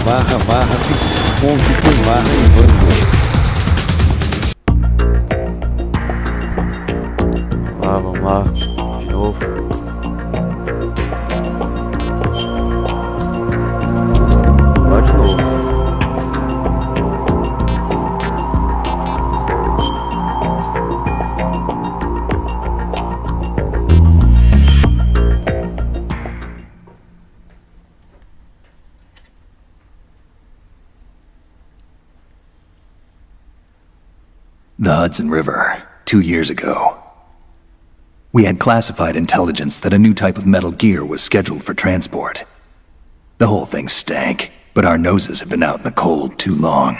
/pix.com/vando. Vamos lá, de novo. Lá de novo. The Hudson River, 2 years ago. We had classified intelligence that a new type of metal gear was scheduled for transport. The whole thing stank, but our noses had been out in the cold too long.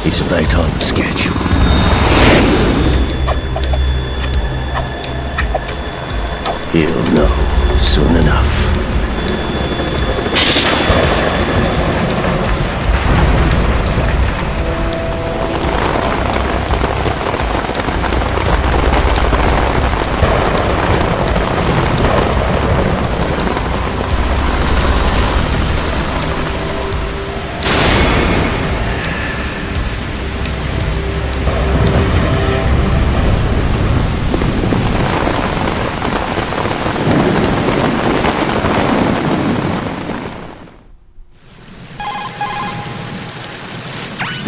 He's right on schedule. He'll know soon enough.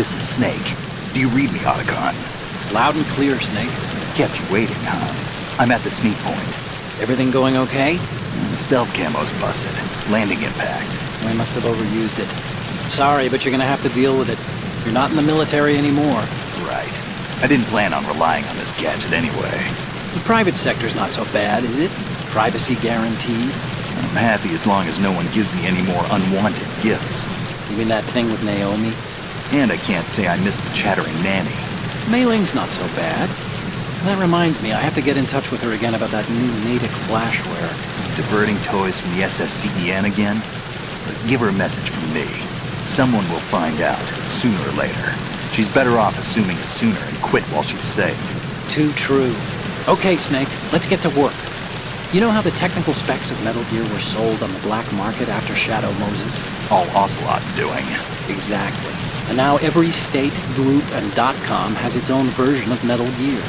This is Snake. Do you read me, Otacon? Loud and clear, Snake. Kept you waiting, huh? I'm at the sneak point. Everything going okay? The stealth camo's busted. Landing impact. We must have overused it. Sorry, but you're gonna have to deal with it. You're not in the military anymore. Right. I didn't plan on relying on this gadget anyway. The private sector's not so bad, is it? Privacy guaranteed. I'm happy as long as no one gives me any more unwanted gifts. You mean that thing with Naomi? And I can't say I miss the chattering nanny. Mei Ling's not so bad. That reminds me, I have to get in touch with her again about that new Natick flashware. Diverting toys from the SSCEN again? But give her a message from me. Someone will find out, sooner or later. She's better off assuming it sooner and quit while she's safe. Too true. Okay, Snake, let's get to work. You know how the technical specs of Metal Gear were sold on the black market after Shadow Moses? All Ocelot's doing. Exactly. And now every state, group, and .com has its own version of Metal Gear.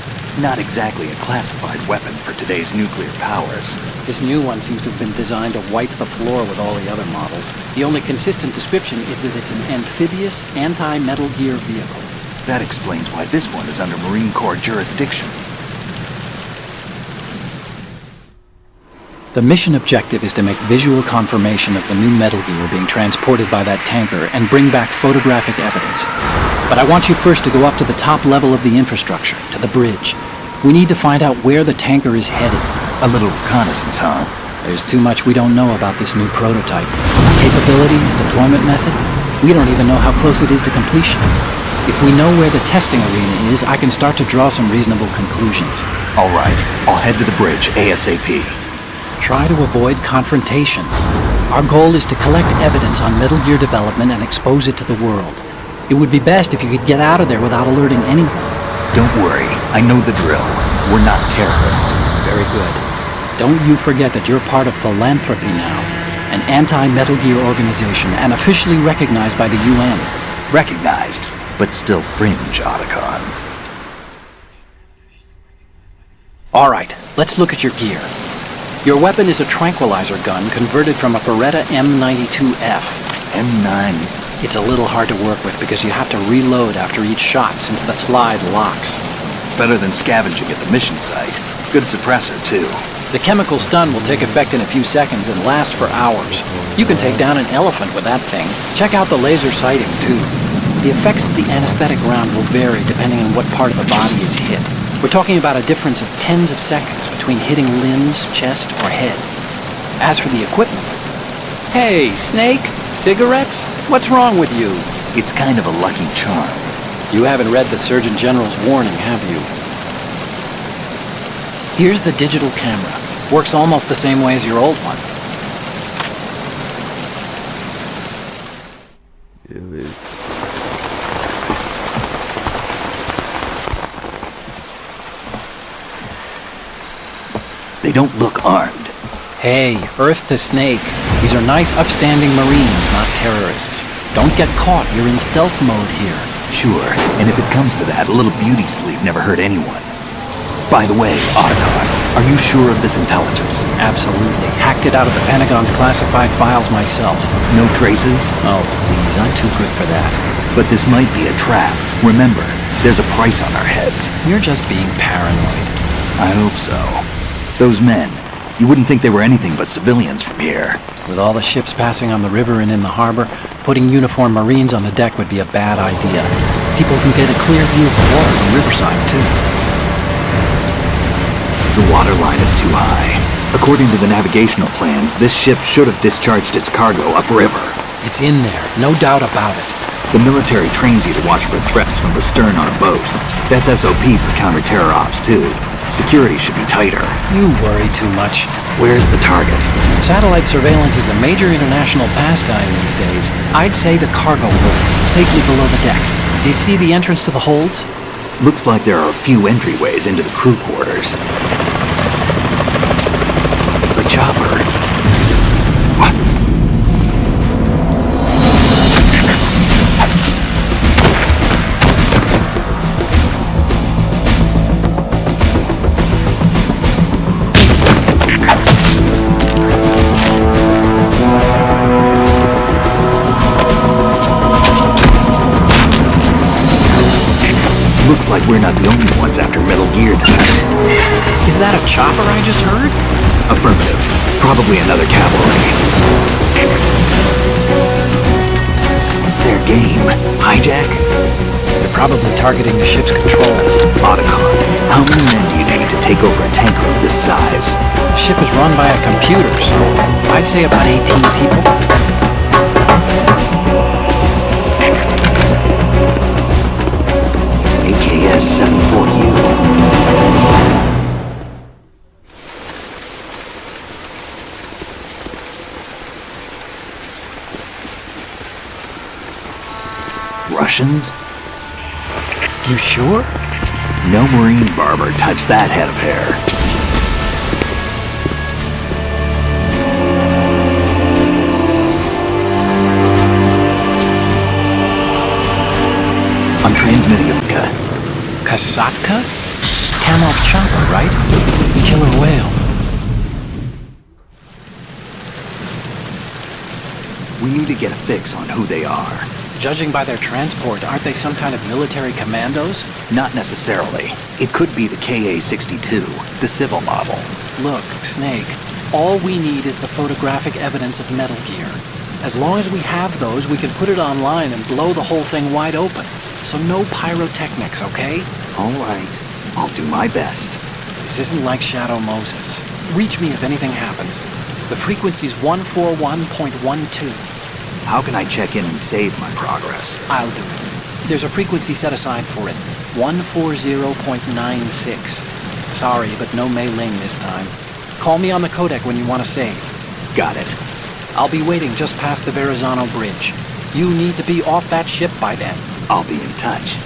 Not exactly a classified weapon for today's nuclear powers. This new one seems to have been designed to wipe the floor with all the other models. The only consistent description is that it's an amphibious, anti-Metal Gear vehicle. That explains why this one is under Marine Corps jurisdiction. The mission objective is to make visual confirmation of the new Metal Gear being transported by that tanker and bring back photographic evidence. But I want you first to go up to the top level of the infrastructure, to the bridge. We need to find out where the tanker is headed. A little reconnaissance, huh? There's too much we don't know about this new prototype. Capabilities, deployment method. We don't even know how close it is to completion. If we know where the testing arena is, I can start to draw some reasonable conclusions. All right, I'll head to the bridge ASAP. Try to avoid confrontations. Our goal is to collect evidence on Metal Gear development and expose it to the world. It would be best if you could get out of there without alerting anyone. Don't worry, I know the drill. We're not terrorists. Very good. Don't you forget that you're part of Philanthropy now, an anti-Metal Gear organization and officially recognized by the UN. Recognized, but still fringe, Otacon. All right, let's look at your gear. Your weapon is a tranquilizer gun converted from a Beretta M92F. M9. It's a little hard to work with because you have to reload after each shot since the slide locks. Better than scavenging at the mission site. Good suppressor, too. The chemical stun will take effect in a few seconds and last for hours. You can take down an elephant with that thing. Check out the laser sighting, too. The effects of the anesthetic round will vary depending on what part of the body is hit. We're talking about a difference of tens of seconds between hitting limbs, chest, or head. As for the equipment... Hey, Snake! Cigarettes? What's wrong with you? It's kind of a lucky charm. You haven't read the Surgeon General's warning, have you? Here's the digital camera. Works almost the same way as your old one. Beleza. They don't look armed. Hey, Earth to Snake. These are nice, upstanding Marines, not terrorists. Don't get caught. You're in stealth mode here. Sure, and if it comes to that, a little beauty sleep never hurt anyone. By the way, Otacon, are you sure of this intelligence? Absolutely. Hacked it out of the Pentagon's classified files myself. No traces? Oh, please, I'm too good for that. But this might be a trap. Remember, there's a price on our heads. You're just being paranoid. I hope so. Those men, you wouldn't think they were anything but civilians from here. With all the ships passing on the river and in the harbor, putting uniformed Marines on the deck would be a bad idea. People can get a clear view of the water from Riverside, too. The water line is too high. According to the navigational plans, this ship should have discharged its cargo upriver. It's in there, no doubt about it. The military trains you to watch for threats from the stern on a boat. That's SOP for counter-terror ops, too. Security should be tighter. You worry too much. Where's the target? Satellite surveillance is a major international pastime these days. I'd say the cargo holds, safely below the deck. Do you see the entrance to the holds? Looks like there are a few entryways into the crew quarters. The chopper. What? Looks like we're not the only ones after Metal Gear tonight. Is that a chopper I just heard? Affirmative. Probably another cavalry. It's their game. Hijack? They're probably targeting the ship's controls. Otacon, how many men do you need to take over a tanker of this size? The ship is run by a computer, so I'd say about 18 people. AKS 74U. Russians? You sure? No Marine barber touched that head of hair. I'm transmitting a Kasatka? Kamov chopper, right? Killer whale. We need to get a fix on who they are. Judging by their transport, aren't they some kind of military commandos? Not necessarily. It could be the KA-62, the civil model. Look, Snake, all we need is the photographic evidence of Metal Gear. As long as we have those, we can put it online and blow the whole thing wide open. So no pyrotechnics, okay? All right. I'll do my best. This isn't like Shadow Moses. Reach me if anything happens. The frequency's 141.12. How can I check in and save my progress? I'll do it. There's a frequency set aside for it. 140.96. Sorry, but no Mei Ling this time. Call me on the codec when you want to save. Got it. I'll be waiting just past the Verrazano Bridge. You need to be off that ship by then. I'll be in touch.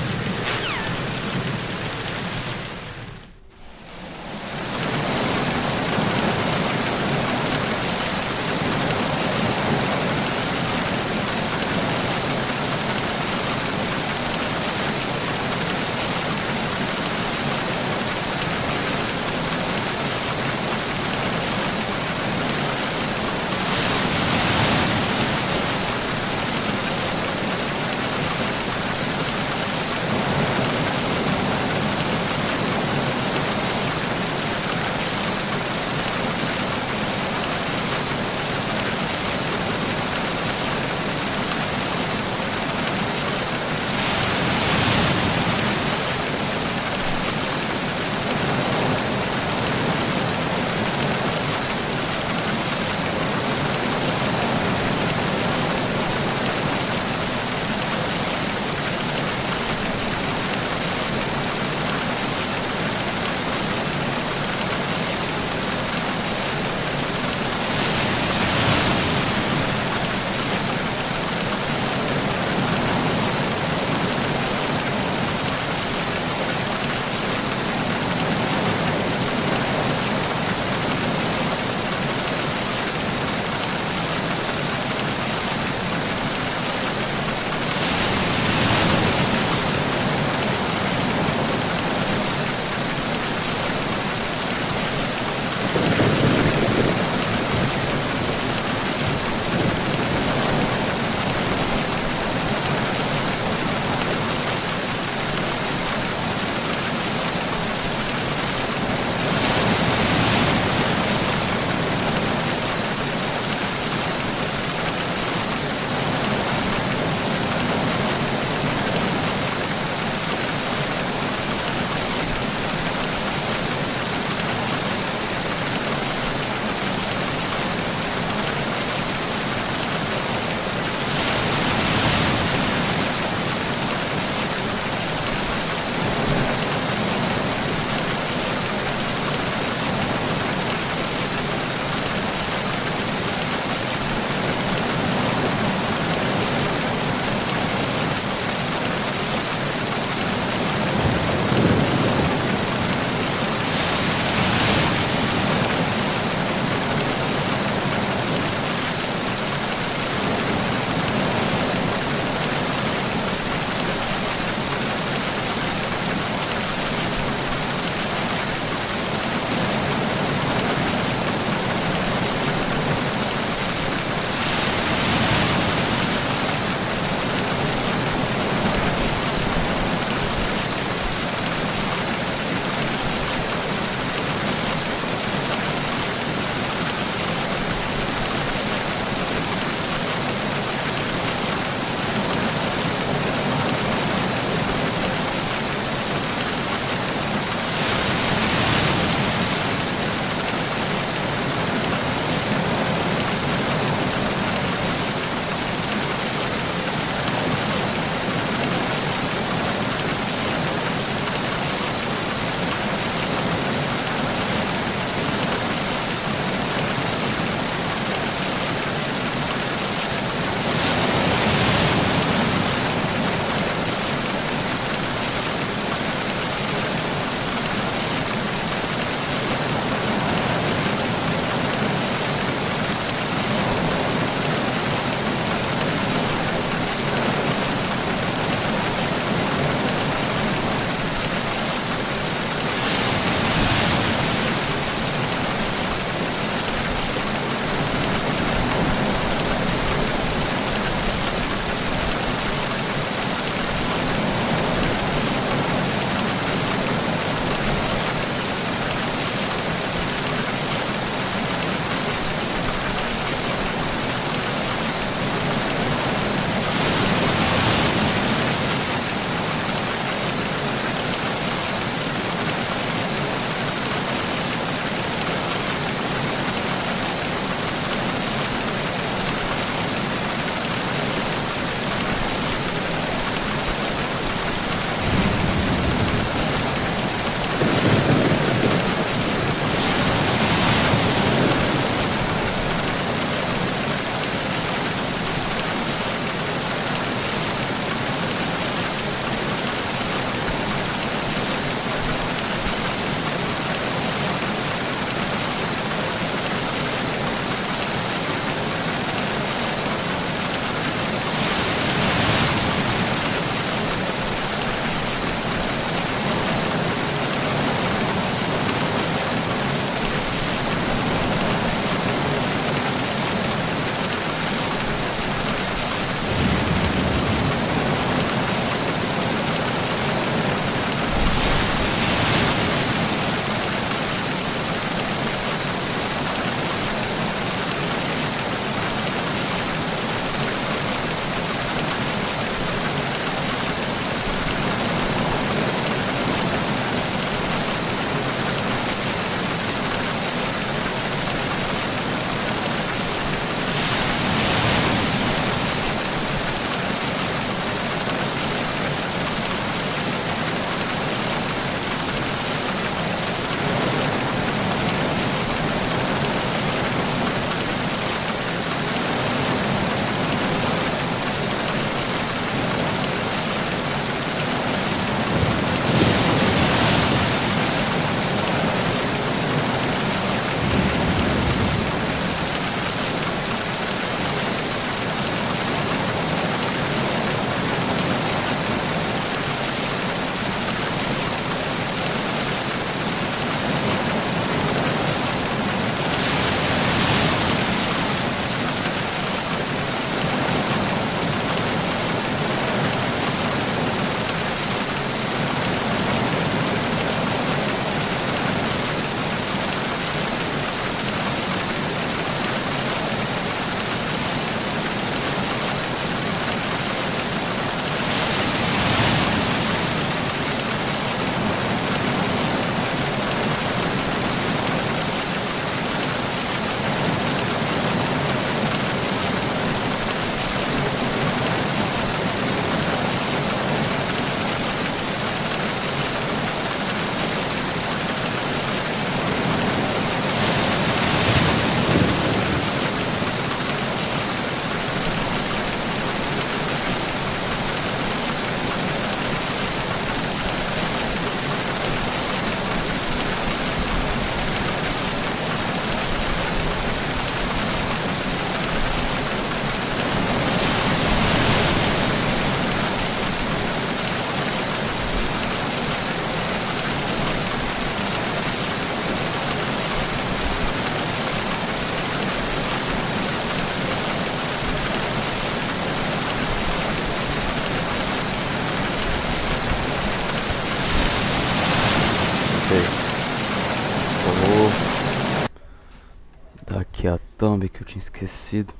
aqui a thumb que eu tinha esquecido.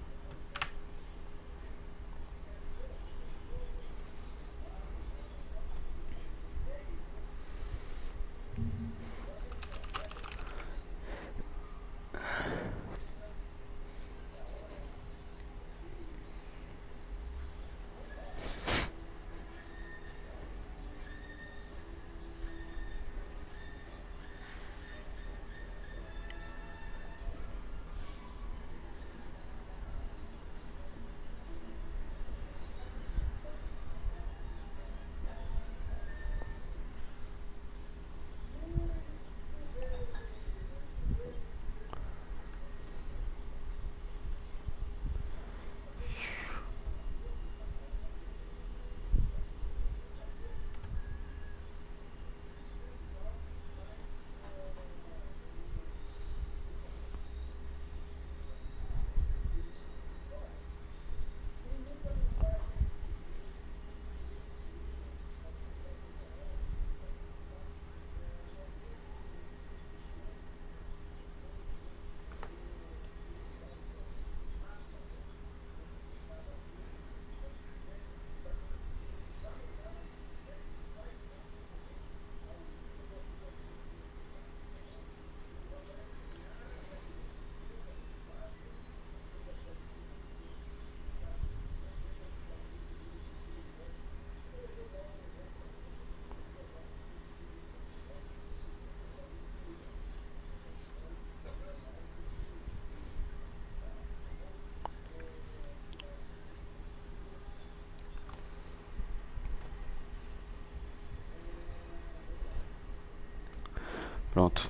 Pronto.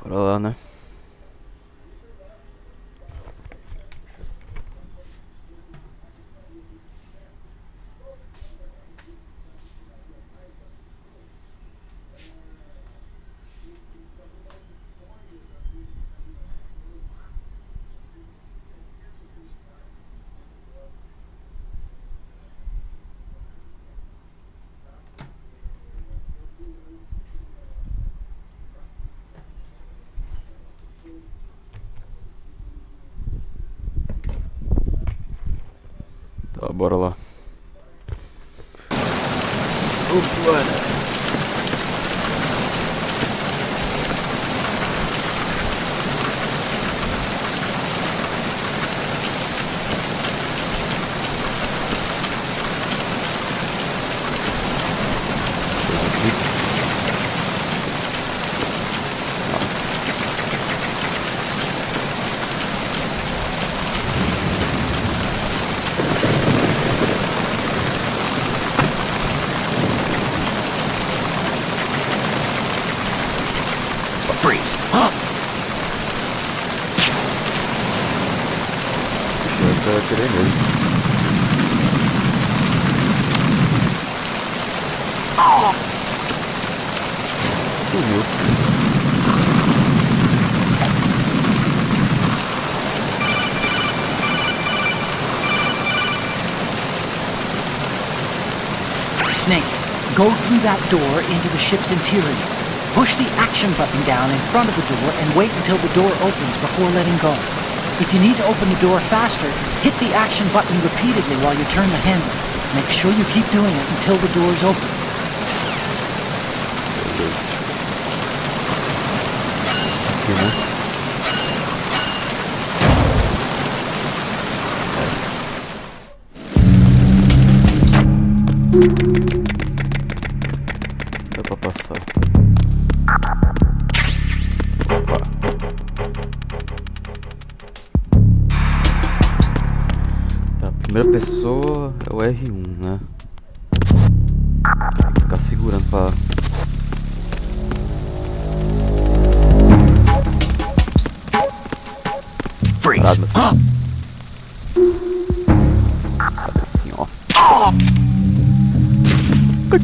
Bora lá, né? Tá, bora lá. Freeze! Eu atirei nele. Sumiu. Snake, go through that door into the ship's interior. Push the action button down in front of the door and wait until the door opens before letting go. If you need to open the door faster, hit the action button repeatedly while you turn the handle. Make sure you keep doing it until the door is open. Aqui, né? Dá pra passar. Opa. Tá, primeira pessoa é o R1, né? Tem que ficar segurando pra... Freeze! Assim, ó. Por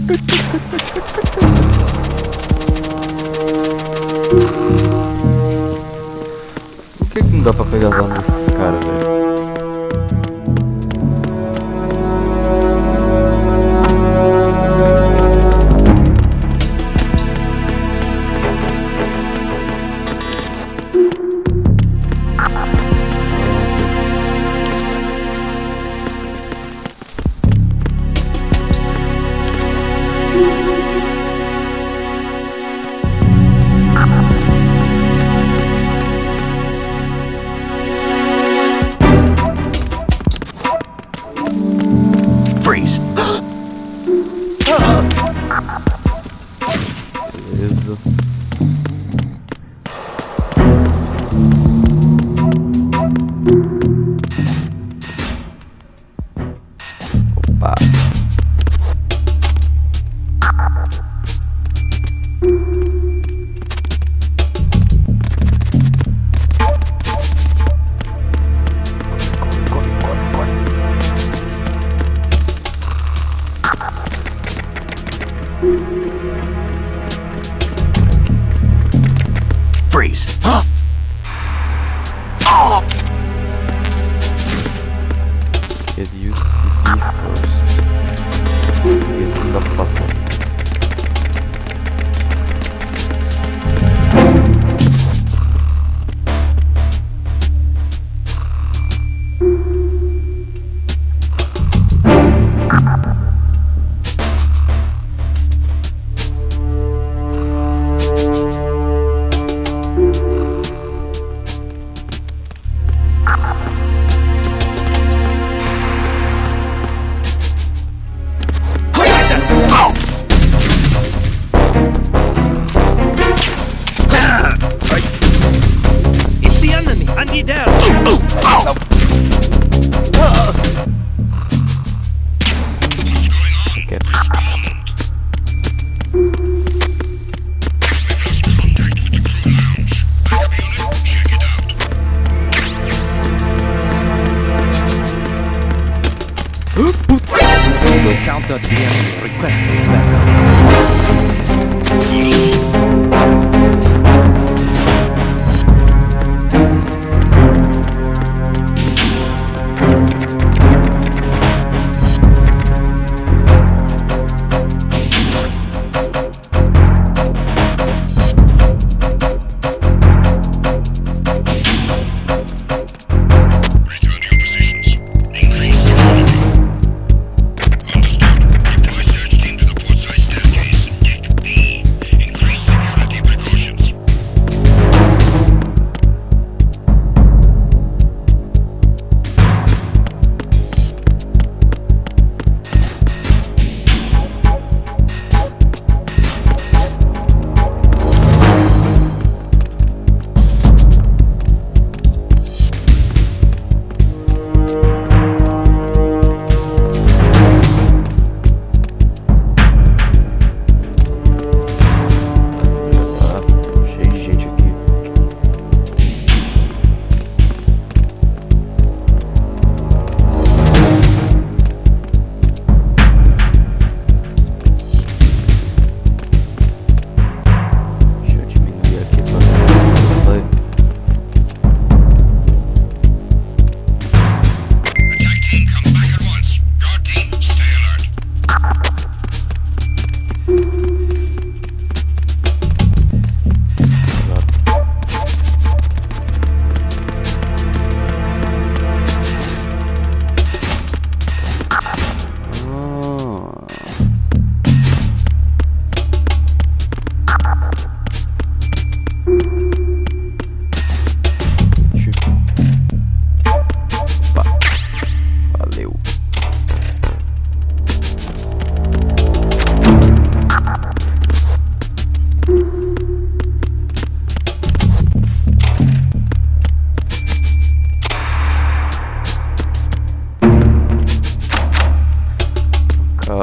que não dá pra pegar as armas desses caras, velho? Beleza. Opa. Freeze. Queria seguir first. E aqui não dá pra passar. It's the enemy, and he down. Okay. Counter DMs requesting backup.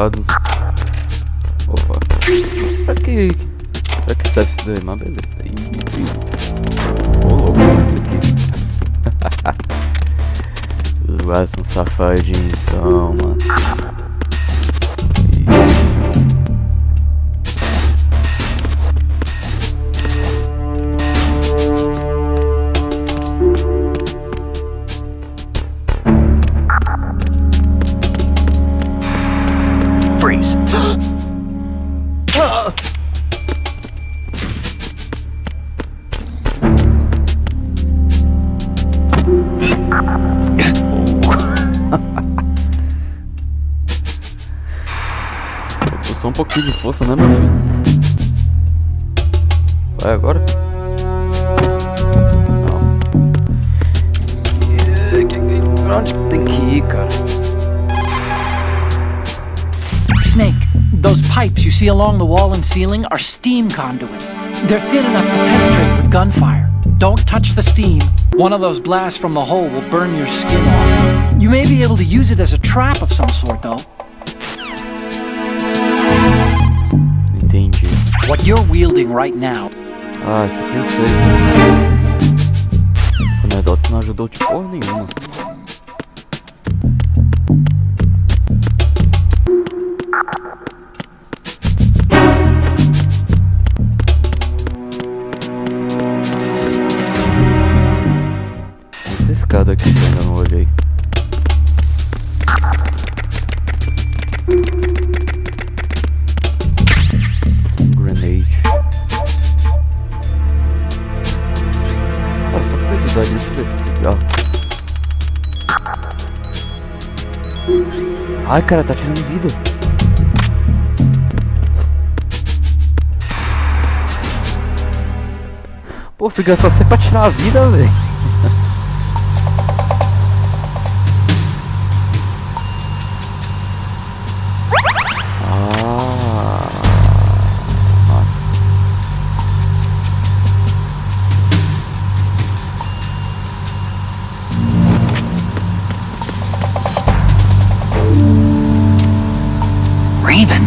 errado. Opa. Pra que serve isso daí? Mas beleza. Ô louco, isso aqui. Os guardas são safadinhos então, mano. Freeze. Faltou só um pouquinho de força, né, meu filho? Vai agora? Não. Pra onde tem que ir, cara? Snake, those pipes you see along the wall and ceiling are steam conduits. They're thin enough to penetrate with gunfire. Don't touch the steam. One of those blasts from the hole will burn your skin off. You may be able to use it as a trap of some sort, though. Entendi. What you're wielding right now. Ah, isso aqui eu sei. O Nedot não ajudou de porra nenhuma. Essa escada aqui que eu ainda não olhei. Grenade. Cara, só curiosidade, deixa eu ver esse cigarro. Ai, cara, tá tirando vida. Pô, cigarro só serve pra tirar a vida, velho. Raven.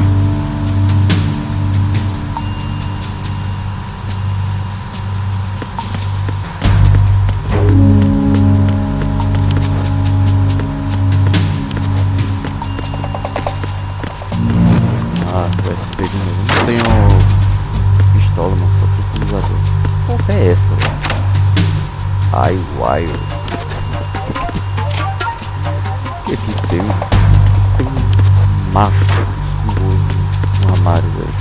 Ah, USB de novo. Não tenho pistola, mano, só tenho utilizador. Porra é essa, velho? Ai, wire. O que aqui tem? Tem um macho musculoso no armário, velho.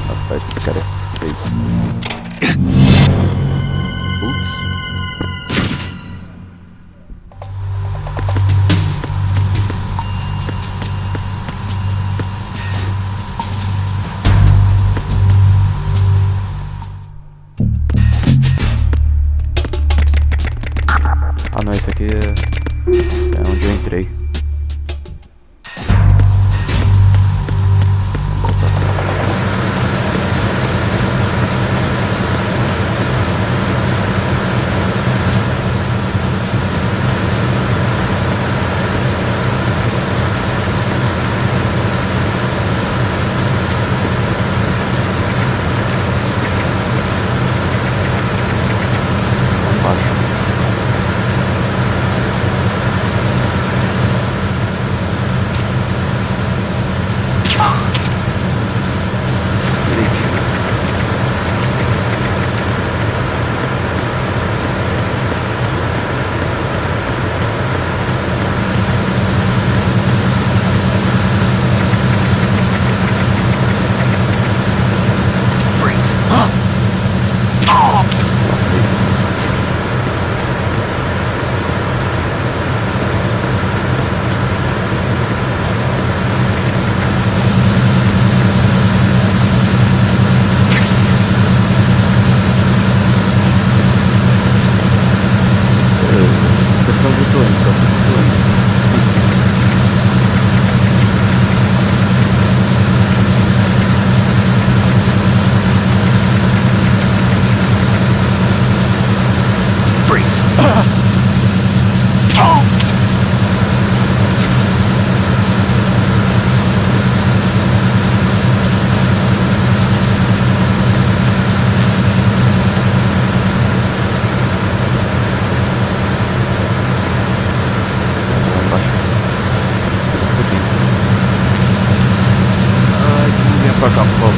Rapaz, esse cara é suspeito. Putz. Ah não, esse aqui é onde eu entrei. Pra cá, por favor.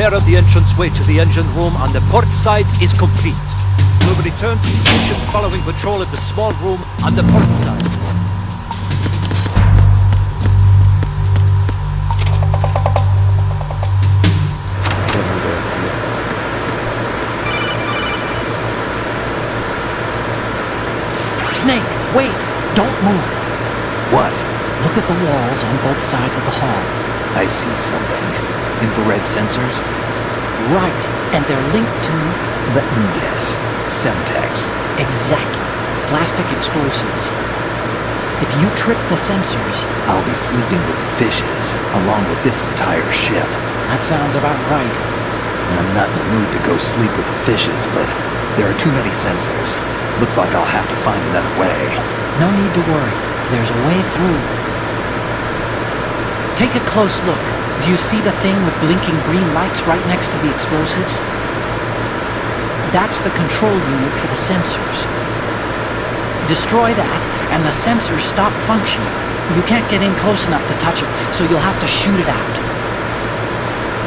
repair of the entranceway to the engine room on the port side is complete. We'll return to position following patrol of the small room on the port side. Snake, wait! Don't move! What? Look at the walls on both sides of the hall. I see something. Infrared sensors? Right, and they're linked to... Let me guess. Semtex. Exactly. Plastic explosives. If you trip the sensors... I'll be sleeping with the fishes, along with this entire ship. That sounds about right. I'm not in the mood to go sleep with the fishes, but there are too many sensors. Looks like I'll have to find another way. No need to worry. There's a way through. Take a close look. Do you see the thing with blinking green lights right next to the explosives? That's the control unit for the sensors. Destroy that, and the sensors stop functioning. You can't get in close enough to touch it, so you'll have to shoot it out.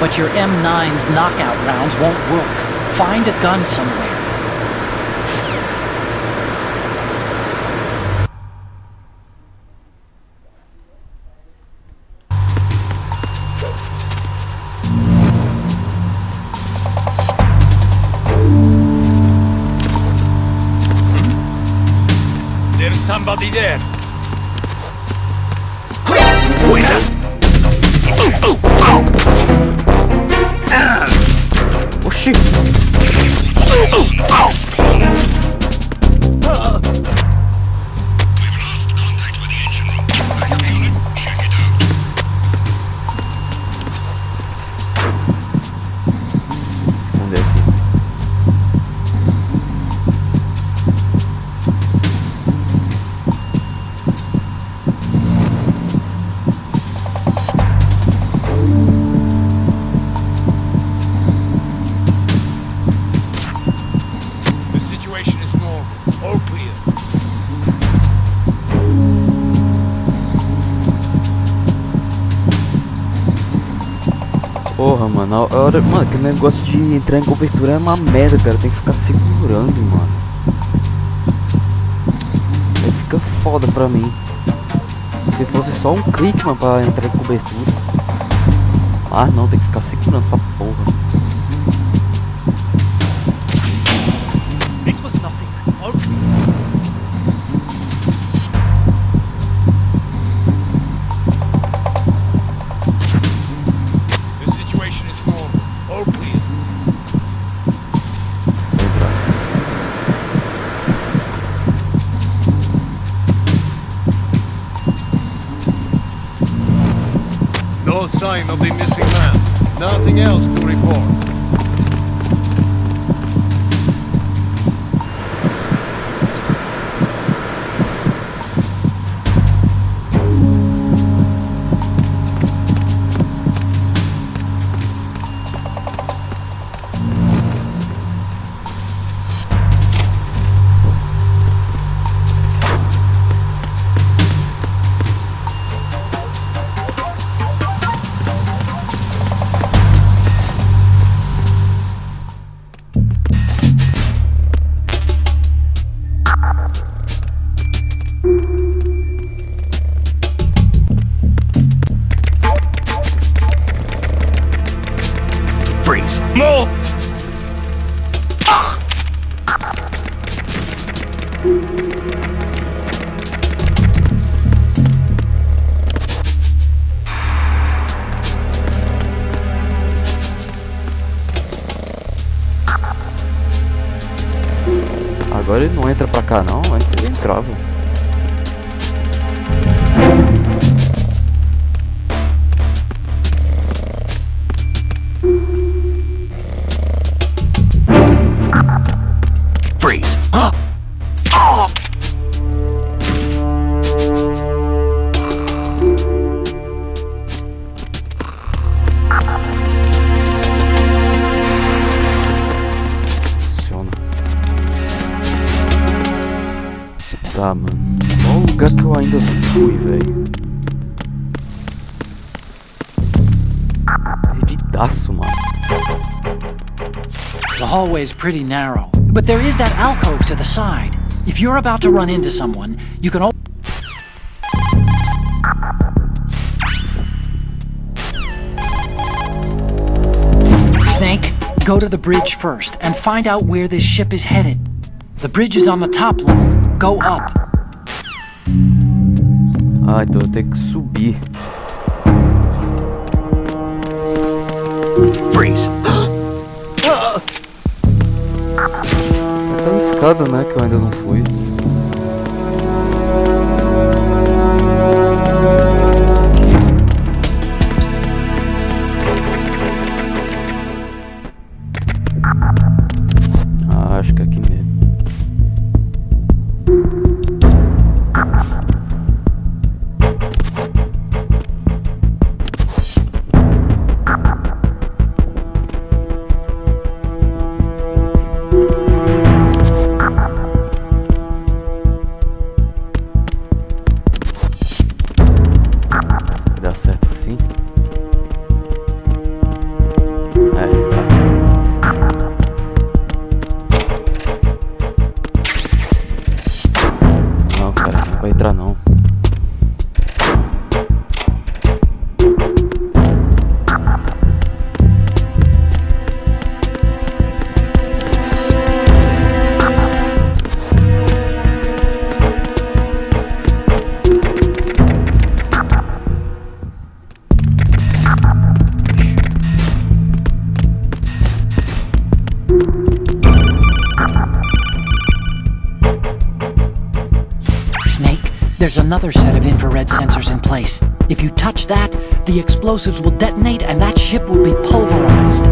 But your M9's knockout rounds won't work. Find a gun somewhere. There's somebody there. Oxi! Esconder aqui. The situation is normal. All clear. Porra, mano, a hora, mano, que negócio de entrar em cobertura é uma merda, cara. Tem que ficar segurando, mano. Aí fica foda pra mim. Se fosse só um clique, mano, pra entrar em cobertura. Ah, não, tem que ficar segurando essa porra. It was nothing. All clear. The situation is normal. All clear. No sign of the missing man. Nothing else to report. Freeze! More! Agora ele não entra pra cá não, antes ele entrava. Freeze! Funciona. Tá, mano. Qual o lugar que eu ainda não fui, velho? Perdidaço, mano. The hallway's pretty narrow, but there is that alcove to the side. If you're about to run into someone, you can Snake, go to the bridge first and find out where this ship is headed. The bridge is on the top level. Go up. Ah, então eu tenho que subir. Freeze! Aquela escada, né, que eu ainda não fui. Ah, acho que é aqui mesmo. Vai dar certo assim? É, tá. Não, cara, não vai entrar não. Snake, there's another set of infrared sensors in place. If you touch that, the explosives will detonate and that ship will be pulverized.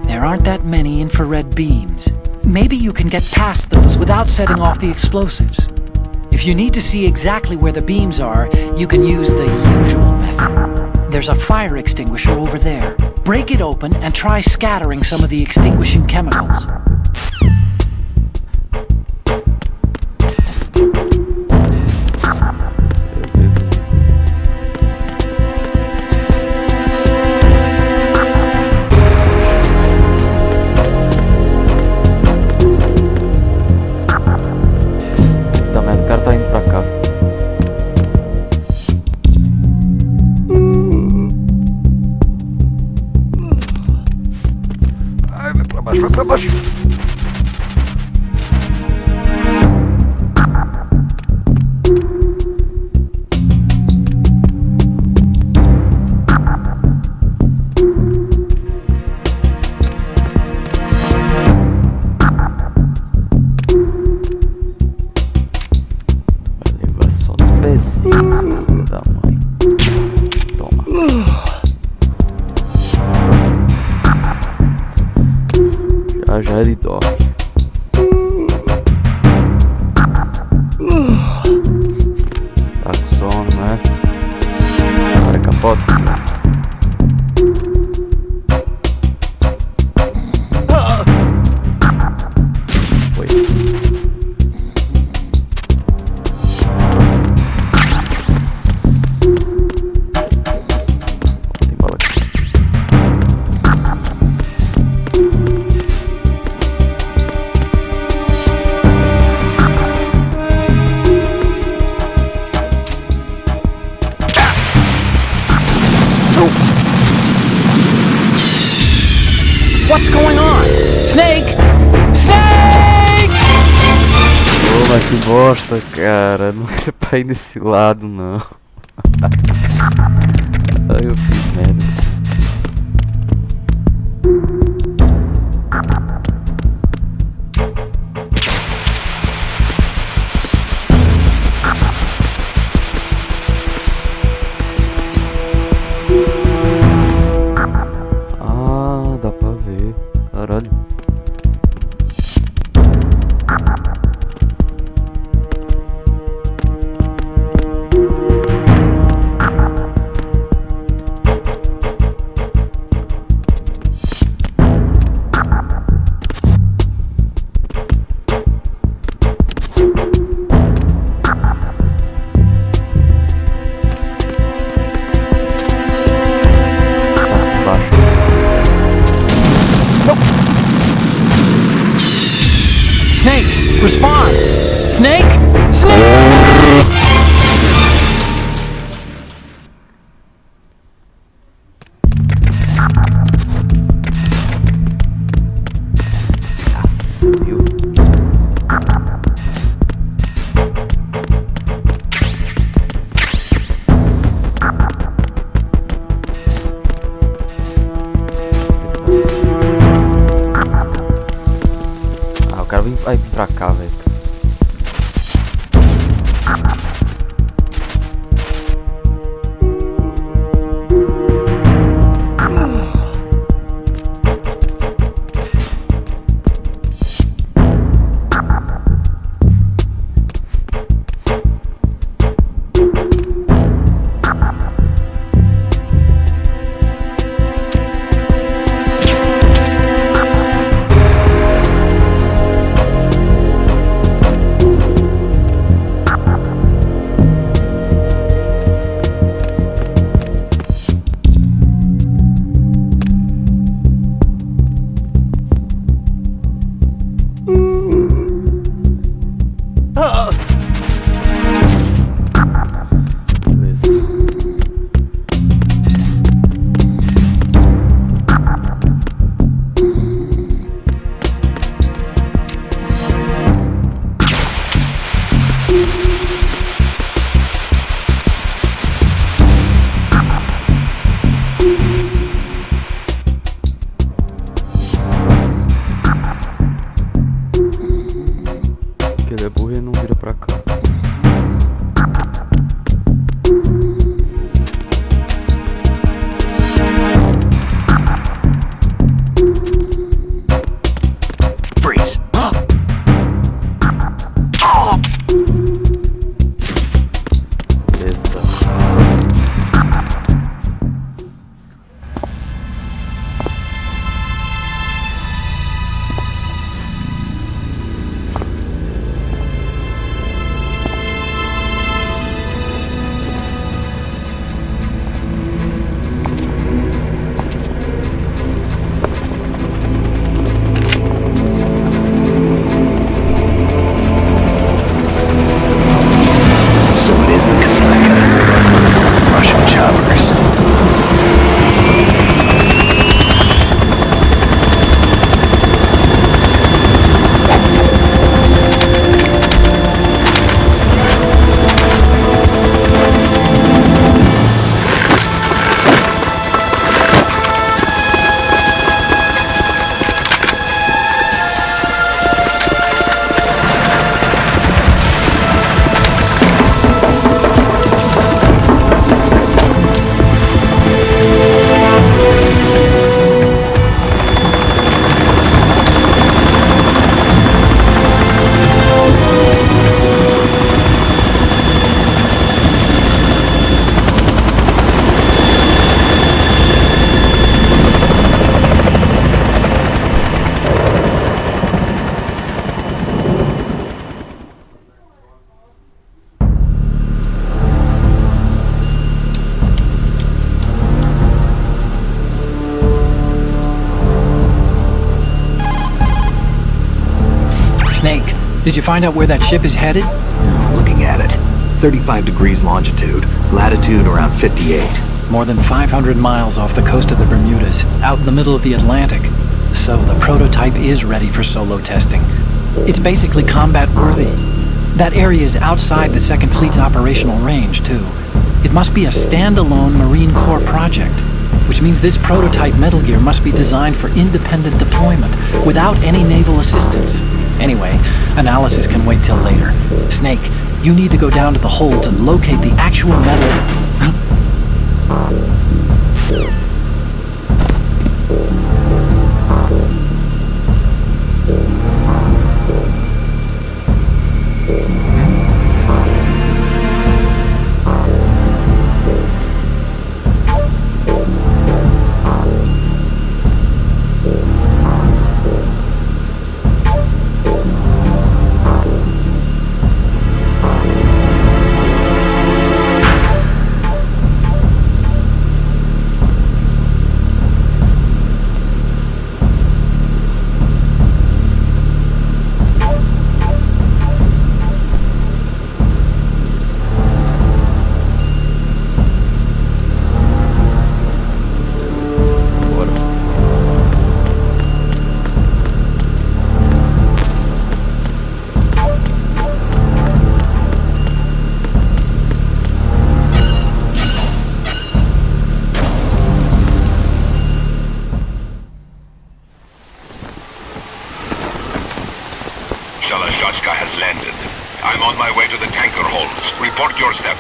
There aren't that many infrared beams. Maybe you can get past those without setting off the explosives. If you need to see exactly where the beams are, you can use the usual method. There's a fire extinguisher over there. Break it open and try scattering some of the extinguishing chemicals. Tá, mas o cara tá indo pra cá. Ai, vai pra baixo, vai pra baixo. Vai levar só no pezinho, filho da mãe. Toma. Já ele dorme. Tá com sono, né? Vai, capota. Foi. Tem bola aqui. What's going on? Snake! Snake! Pô, mas que bosta, cara. Não era pra ir desse lado, não. Ai, eu fiz merda. Ah, dá pra ver. Caralho. Respond! Snake! Snake! Viu? Ah, o cara vai vir pra cá, velho. Beleza. Porque ele é burro e não vira pra cá. Freeze. Beleza. So it is the Kasaka. Russian choppers. Snake, did you find out where that ship is headed? Looking at it. 35 degrees longitude. Latitude around 58. More than 500 miles off the coast of the Bermudas, out in the middle of the Atlantic. So the prototype is ready for solo testing. It's basically combat worthy. That area is outside the Second Fleet's operational range, too. It must be a standalone Marine Corps project, which means this prototype Metal Gear must be designed for independent deployment, without any naval assistance. Anyway, analysis can wait till later. Snake, you need to go down to the holds and locate the actual metal...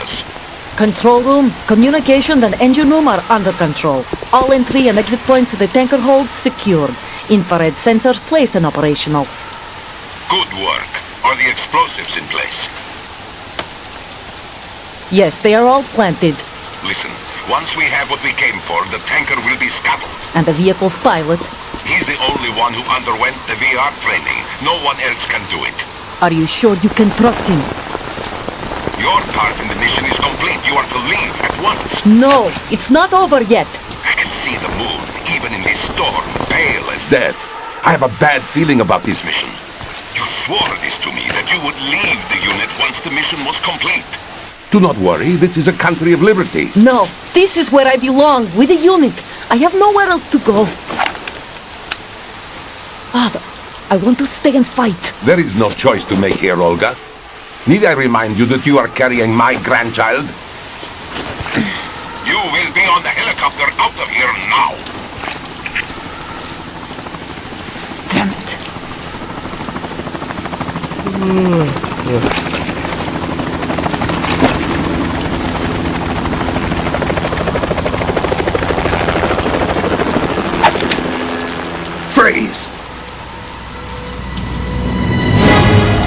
status? Control room, communications, and engine room are under control. All entry and exit points to the tanker hold secured. Infrared sensors placed and operational. Good work. Are the explosives in place? Yes, they are all planted. Listen, once we have what we came for, the tanker will be scuttled. And the vehicle's pilot. He's the only one who underwent the VR training. No one else can do it. Are you sure you can trust him? Your part in the mission is complete. You are to leave at once. No, it's not over yet. I can see the moon, even in this storm, pale as death. I have a bad feeling about this mission. You swore this to me, that you would leave the unit once the mission was complete. Do not worry, this is a country of liberty. No, this is where I belong, with the unit. I have nowhere else to go. Father, I want to stay and fight. There is no choice to make here, Olga. Need I remind you that you are carrying my grandchild? You will be on the helicopter out of here now. Damn it. Freeze!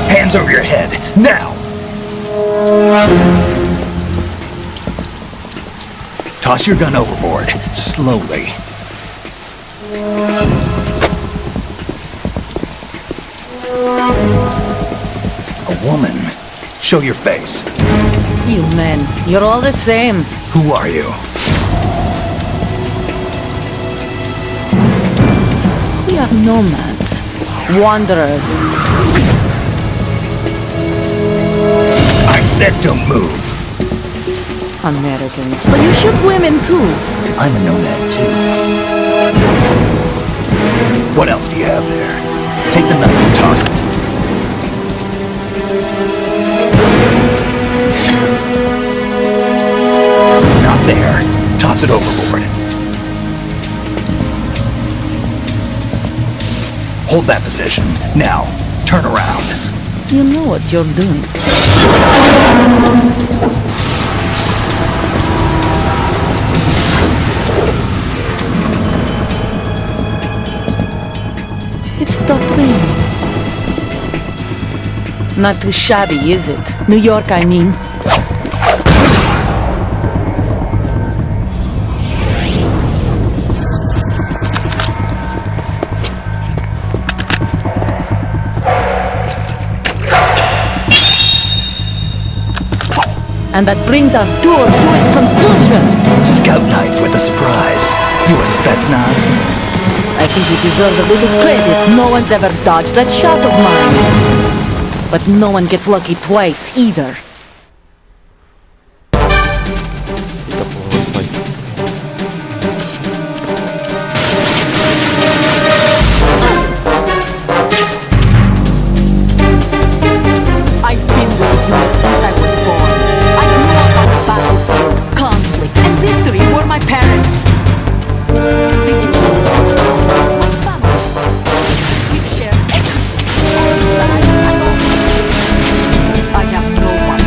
Hands over your head, now! Toss your gun overboard, slowly. A woman. Show your face. You men, you're all the same. Who are you? We are nomads. Wanderers. I said don't move. Americans. So you shoot women too. I'm a nomad too. What else do you have there? Take the knife and toss it. Not there. Toss it overboard. Hold that position. Now, turn around. You know what you're doing. It stopped raining. Not too shabby, is it? New York, I mean. And that brings our tour to its conclusion. Scout knife with a surprise. You a Spetsnaz? I think you deserve a little credit. No one's ever dodged that shot of mine. But no one gets lucky twice, either. I've been with units since I was born. I grew up on the battlefield. Conflict and victory were my parents. The unit was my family. We've shared everything, all bad and all good. I have no one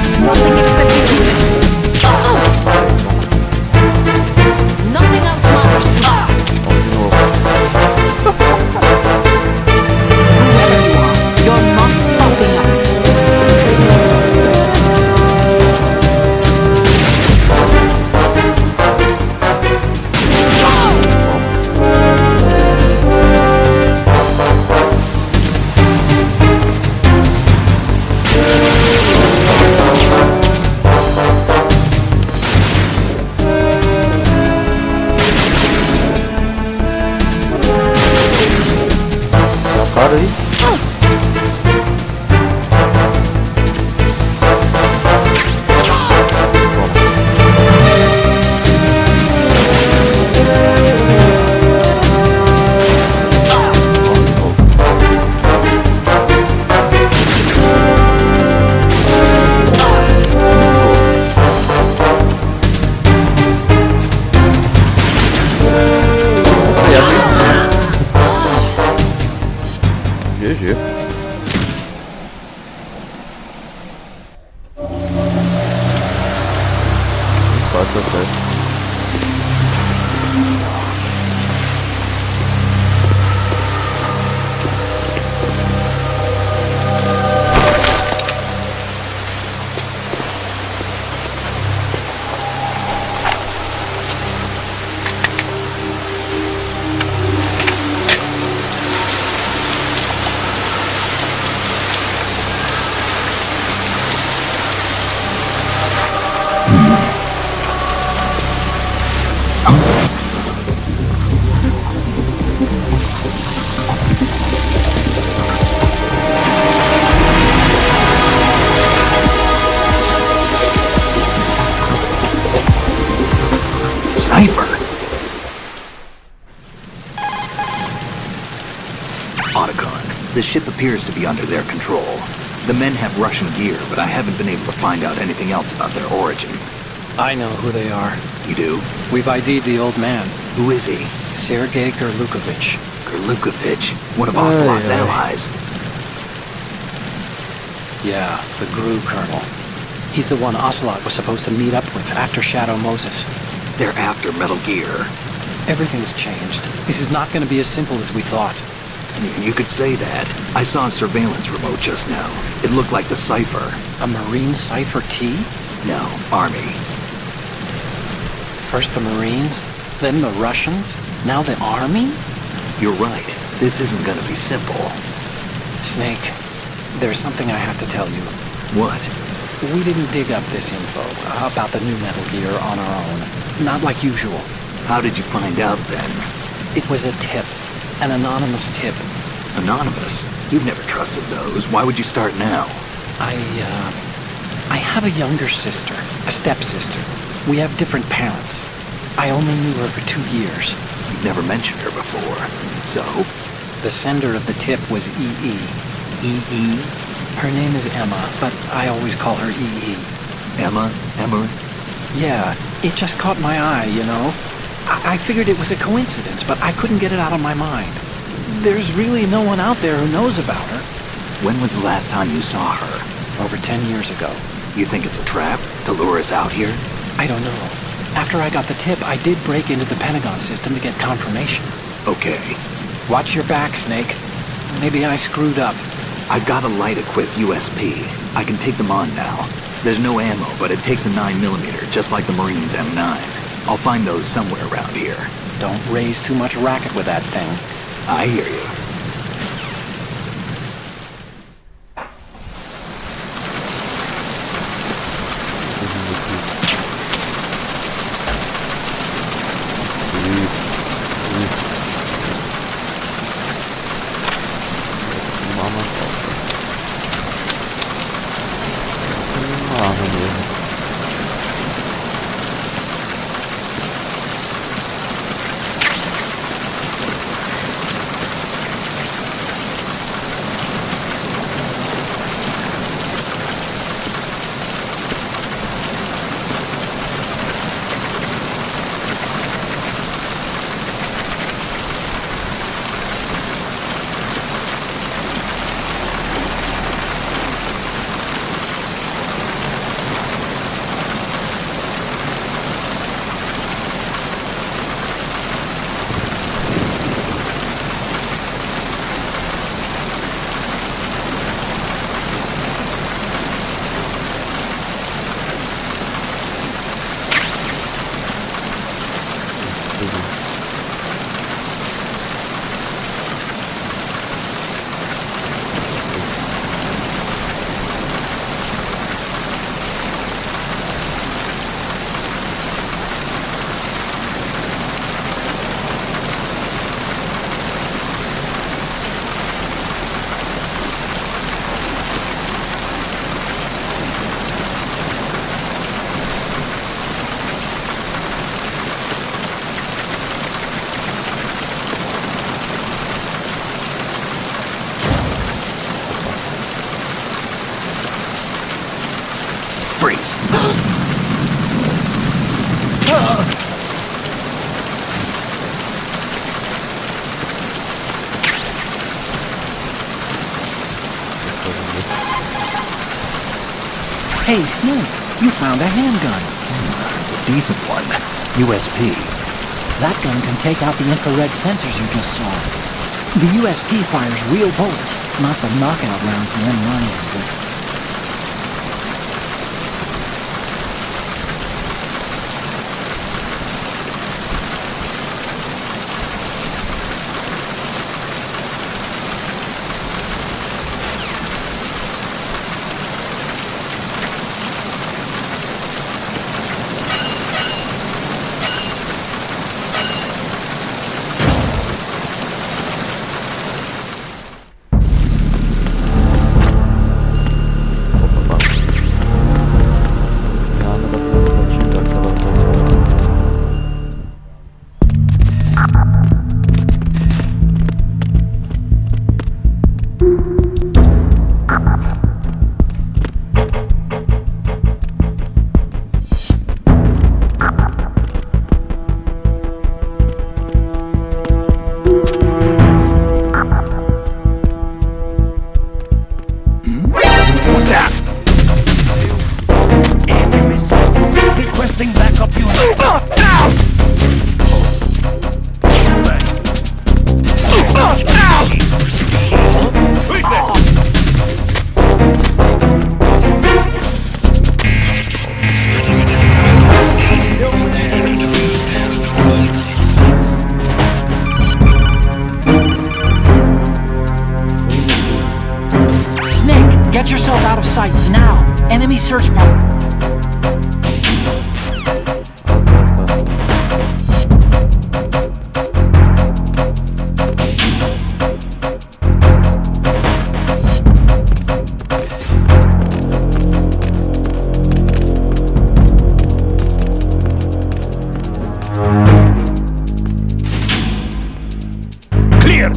fácil até. Cipher! Otacon, the ship appears to be under their control. The men have Russian gear, but I haven't been able to find out anything else about their origin. I know who they are. You do? We've ID'd the old man, Who is he? Sergei Gerlukovich. Gerlukovich, one of Ocelot's allies. Yeah, the GRU colonel. He's the one Ocelot was supposed to meet up with after Shadow Moses. They're after Metal Gear. Everything's changed. This is not going to be as simple as we thought. You could say that. I saw a surveillance remote just now. It looked like the Cipher. A Marine Cipher T? No, Army. First the Marines, then the Russians, now the Army? You're right. This isn't gonna be simple. Snake, there's something I have to tell you. What? We didn't dig up this info about the new Metal Gear on our own. Not like usual. How did you find out then? It was a tip. An anonymous tip. Anonymous? You've never trusted those. Why would you start now? I have a younger sister, a stepsister. We have different parents. I only knew her for 2 years. You've never mentioned her before. So? The sender of the tip was EE. E.E.? Her name is Emma, but I always call her EE. Emma? Yeah, it just caught my eye, you know? I figured it was a coincidence, but I couldn't get it out of my mind. There's really no one out there who knows about her. When was the last time you saw her? Over 10 years ago. You think it's a trap to lure us out here? I don't know. After I got the tip, I did break into the Pentagon system to get confirmation. Okay. Watch your back, Snake. Maybe I screwed up. I've got a light-equipped USP. I can take them on now. There's no ammo, but it takes a 9mm, just like the Marines' M9. I'll find those somewhere around here. Don't raise too much racket with that thing. I hear you. Freeze! Hey, Snake, you found a handgun. It's a decent one. USP. That gun can take out the infrared sensors you just saw. The USP fires real bullets, not the knockout rounds the M9 uses. Get yourself out of sight, now! Enemy search party! Clear!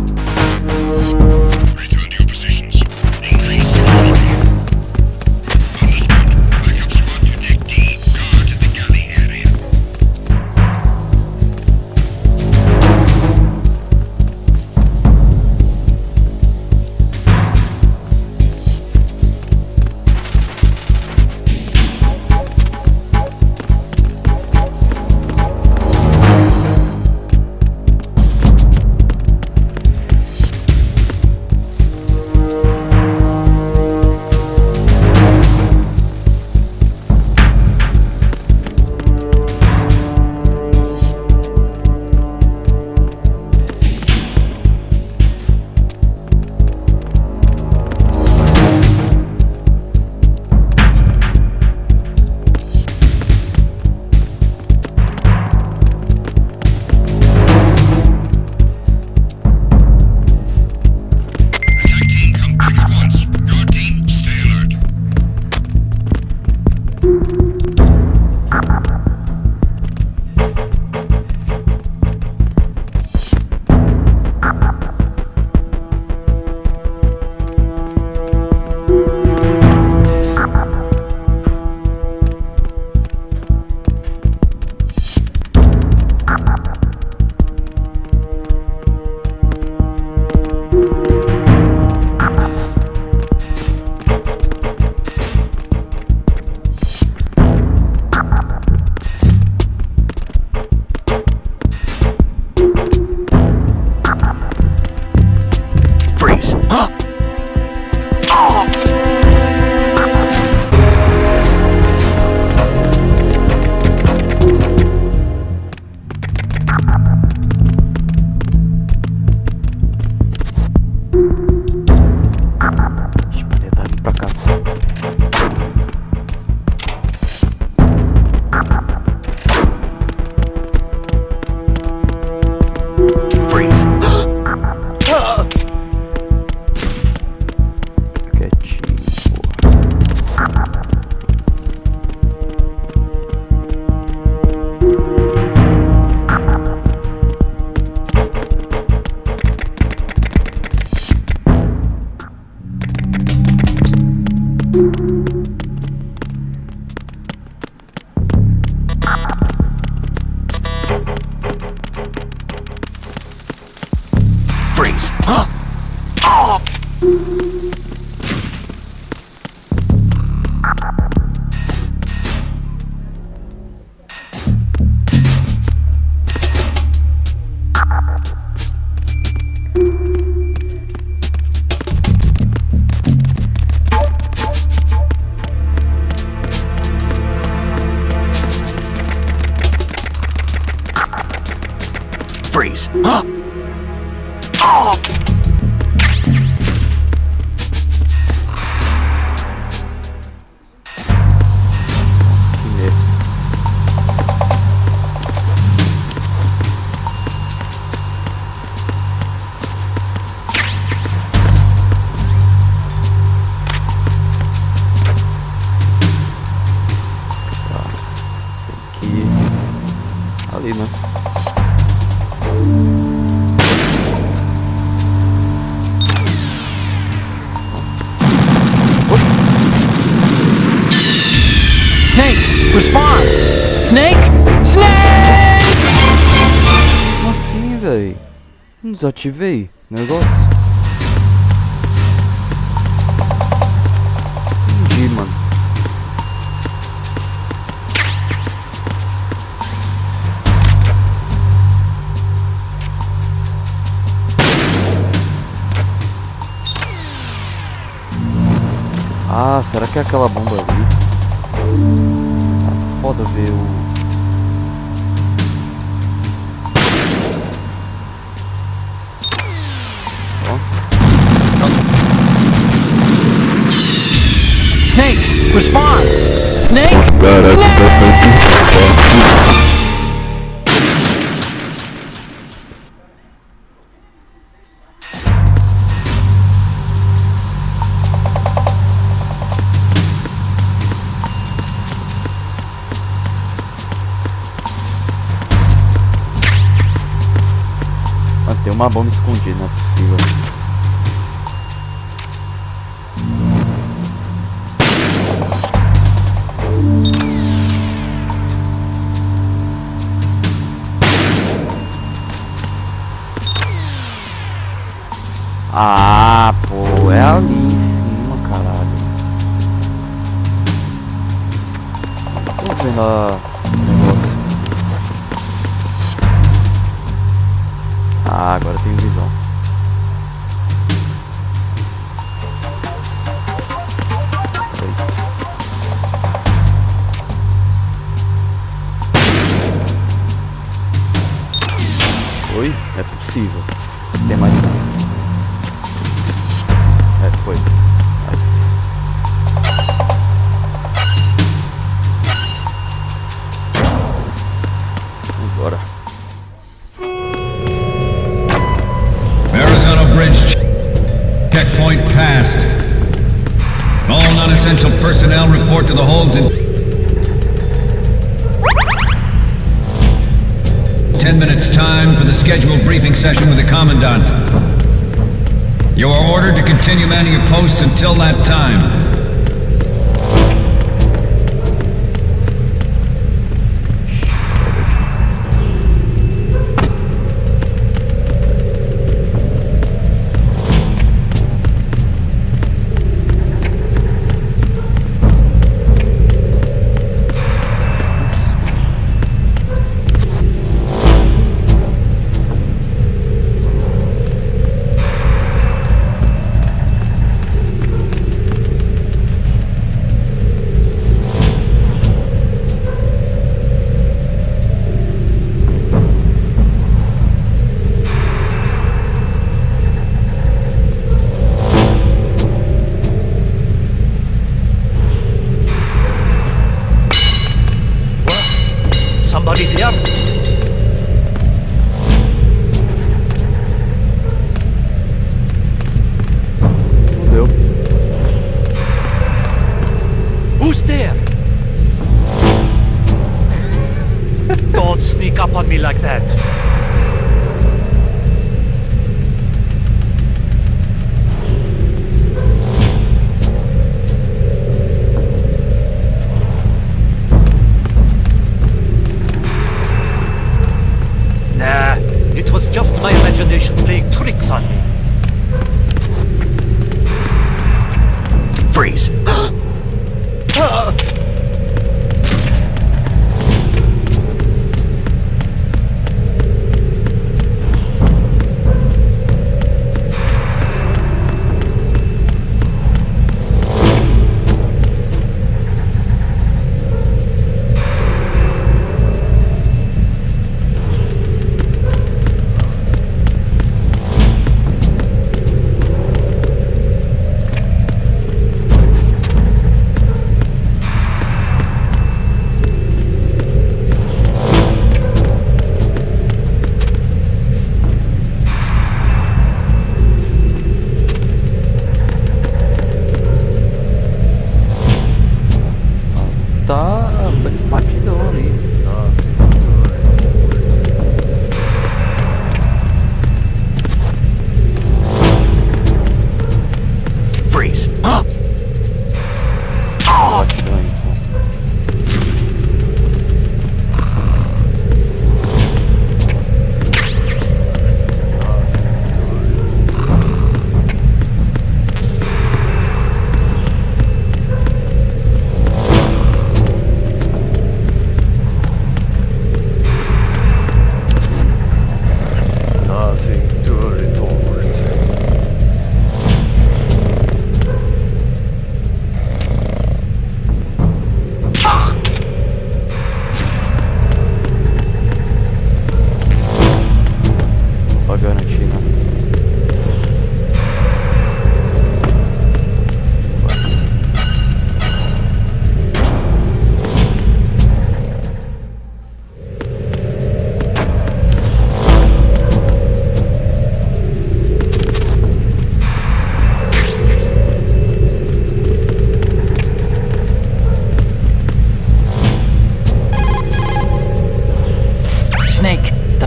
Return to your positions. Increase security. Understood. Backup squad to deck D. Guard the galley area. Attack team, come back at once. Guard team, stay alert. Freeze. Huh? Ele tá vindo pra cá. Freeze. Quietinho, porra. Freeze. Huh? Freeze. Que merda. Ali, né? Snake, respond! Snake! Snake! Como assim, velho? Não desativei o negócio. Entendi, mano. Ah, será que é aquela bomba ali? Tá foda ver o... Ó. Snake, respond! Snake! Tem uma bomba escondida, não é possível. Ah, pô, é ali em cima, caralho. Tô vendo o negócio. Ah, agora tem visão. Oi? É possível. Tem mais um. Foi. Bora. Arizona Bridge. Checkpoint passed. All non-essential personnel report to the holds in 10 minutes time for the scheduled briefing session with the Commandant. You are ordered to continue manning your posts until that time. Somebody there? Fudeu. Who's there? Don't sneak up on me like that. Nah, it was just my imagination playing tricks on me. Freeze.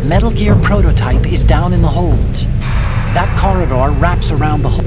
Metal Gear prototype is down in the holds. That corridor wraps around the whole...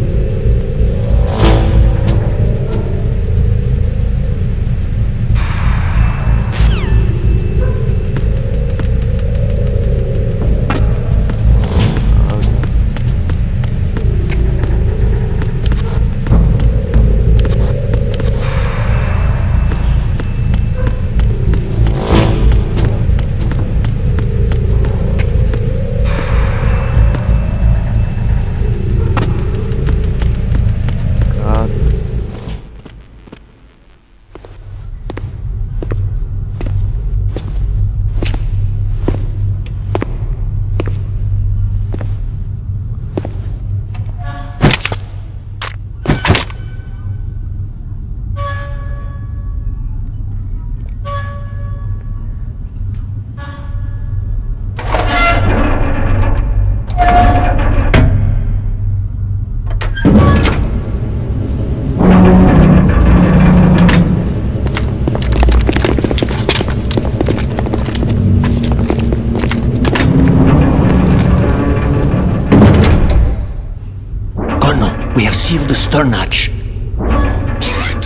We have sealed the stern hatch. Alright.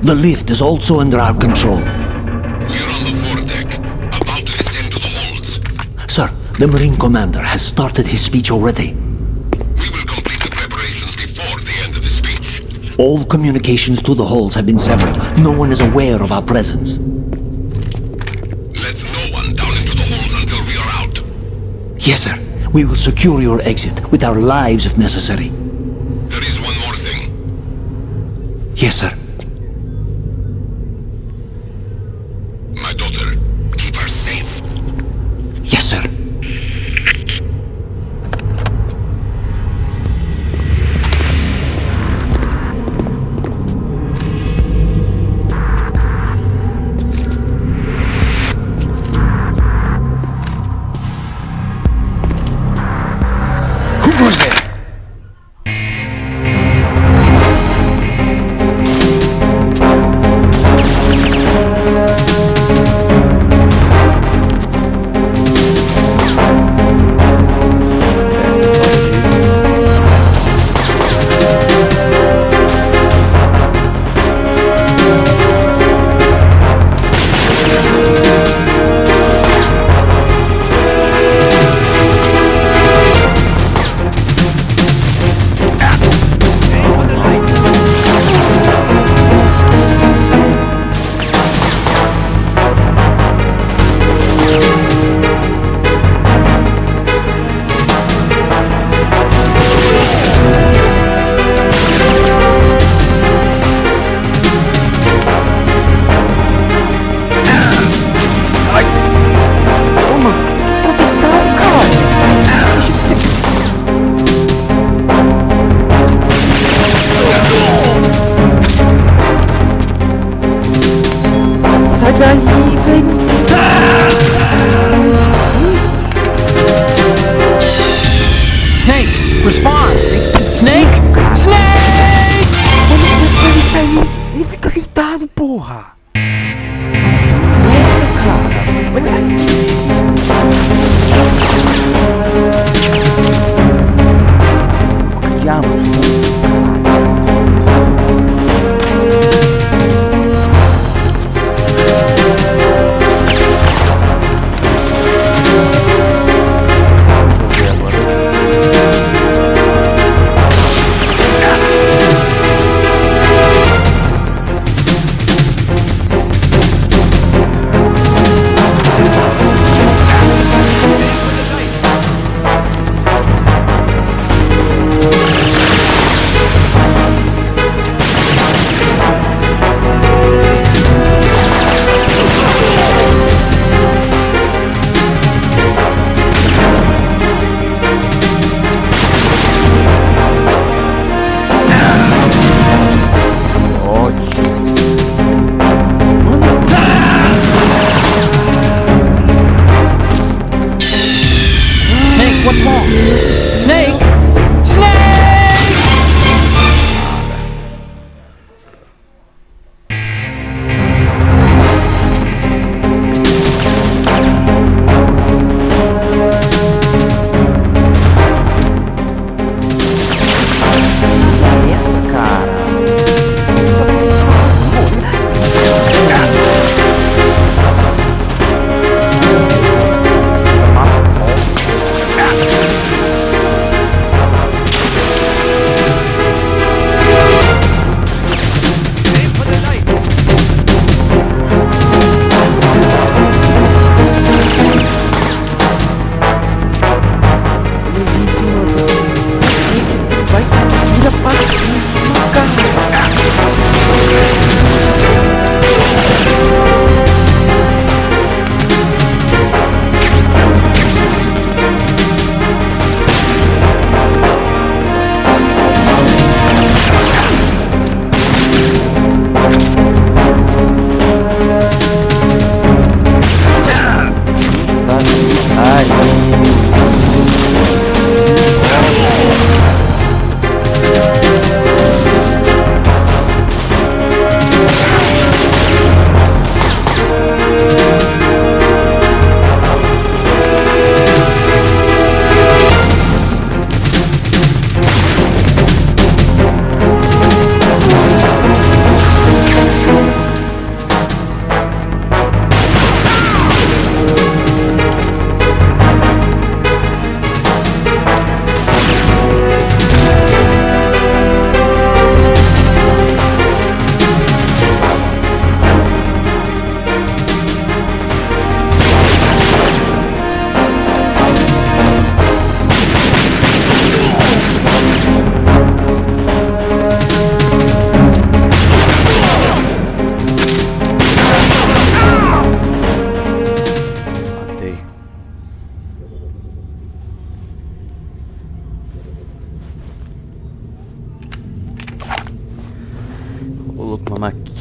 The lift is also under our control. We're on the foredeck, about to descend to the holds. Sir, the Marine Commander has started his speech already. We will complete the preparations before the end of the speech. All communications to the holds have been severed. No one is aware of our presence. Let no one down into the holds until we are out. Yes, sir. We will secure your exit with our lives if necessary. There is one more thing. Yes, sir. My daughter, keep her safe. Yes, sir. Who goes there?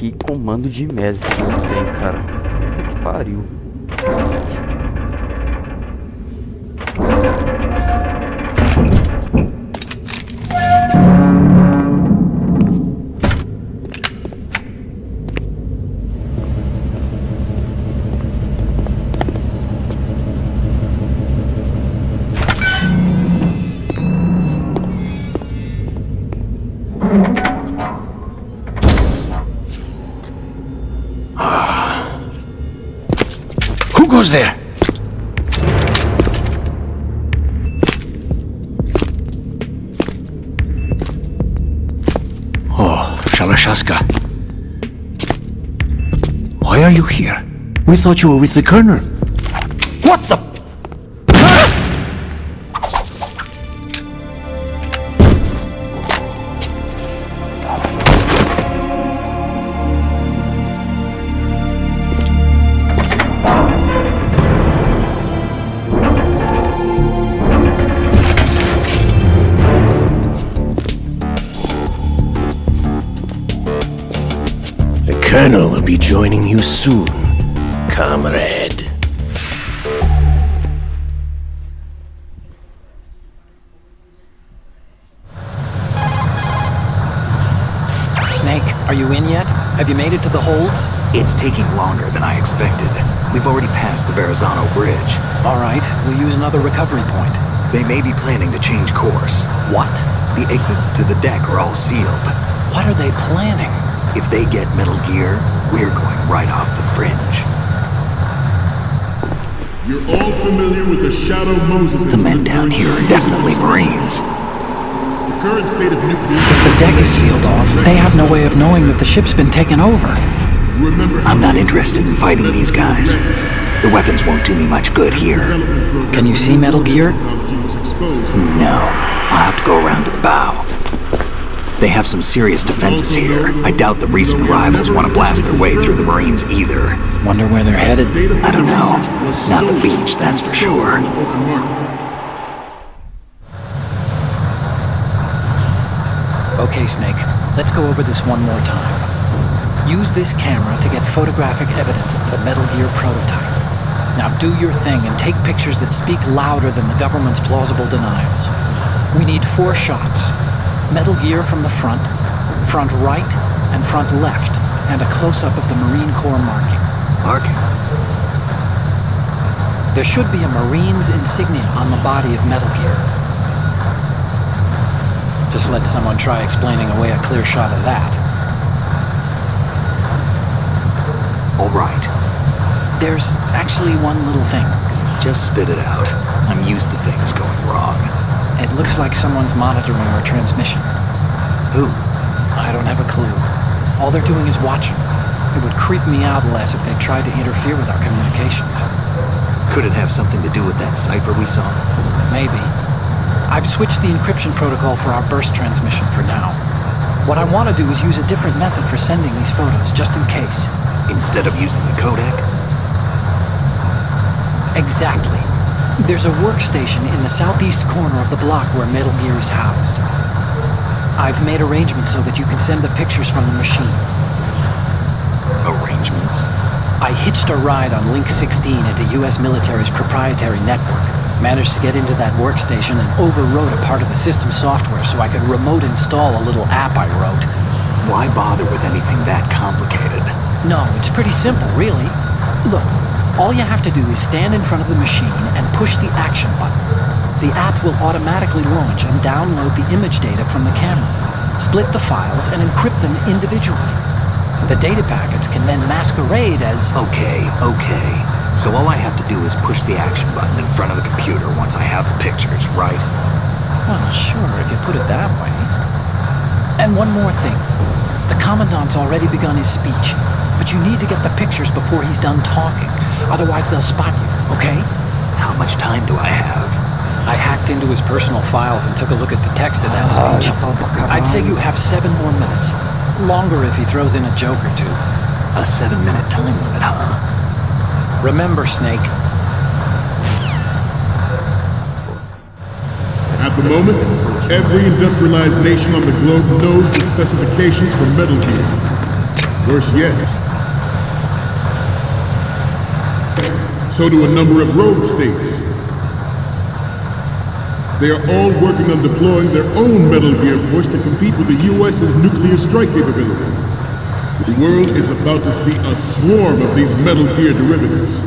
Que comando de merda esse jogo tem, cara. Puta que pariu. Who goes there? Oh, Shalashaska. Why are you here? We thought you were with the Colonel. What the? The Colonel will be joining you soon, comrade. Snake, are you in yet? Have you made it to the holds? It's taking longer than I expected. We've already passed the Verrazano Bridge. All right, we'll use another recovery point. They may be planning to change course. What? The exits to the deck are all sealed. What are they planning? If they get Metal Gear, we're going right off the fringe. You're all familiar with the Shadow Moses The men down here are definitely Marines. The current state of nuclear... If the deck is sealed off, they have no way of knowing that the ship's been taken over. Remember, I'm not interested in fighting these guys. The weapons won't do me much good here. Can you see Metal Gear? No, I'll have to go around to the bow. They have some serious defenses here. I doubt the recent arrivals want to blast their way through the Marines either. Wonder where they're headed? I don't know. Not the beach, that's for sure. Okay, Snake, let's go over this one more time. Use this camera to get photographic evidence of the Metal Gear prototype. Now do your thing and take pictures that speak louder than the government's plausible denials. We need 4 shots. Metal Gear from the front right, and front left, and a close-up of the Marine Corps marking. Marking? There should be a Marine's insignia on the body of Metal Gear. Just let someone try explaining away a clear shot of that. All right. There's actually one little thing. Just spit it out. I'm used to things going wrong. It looks like someone's monitoring our transmission. Who? I don't have a clue. All they're doing is watching. It would creep me out less if they tried to interfere with our communications. Could it have something to do with that cipher we saw? Maybe. I've switched the encryption protocol for our burst transmission for now. What I want to do is use a different method for sending these photos, just in case. Instead of using the codec? Exactly. There's a workstation in the southeast corner of the block where Metal Gear is housed. I've made arrangements so that you can send the pictures from the machine. Arrangements? I hitched a ride on Link 16 into US military's proprietary network. Managed to get into that workstation and overwrote a part of the system software so I could remote install a little app I wrote. Why bother with anything that complicated? No, it's pretty simple, really. Look, all you have to do is stand in front of the machine and push the action button. The app will automatically launch and download the image data from the camera, split the files, and encrypt them individually. The data packets can then masquerade as... Okay. So all I have to do is push the action button in front of the computer once I have the pictures, right? Well, sure, if you put it that way. And one more thing. The Commandant's already begun his speech, but you need to get the pictures before he's done talking. Otherwise, they'll spot you, okay? How much time do I have? I hacked into his personal files and took a look at the text of that speech. I'd say you have 7 more minutes. Longer if he throws in a joke or two. A 7-minute time limit, huh? Remember, Snake. At the moment, every industrialized nation on the globe knows the specifications for Metal Gear. Worse yet, so do a number of rogue states. They are all working on deploying their own Metal Gear force to compete with the US's nuclear strike capability. The world is about to see a swarm of these Metal Gear derivatives.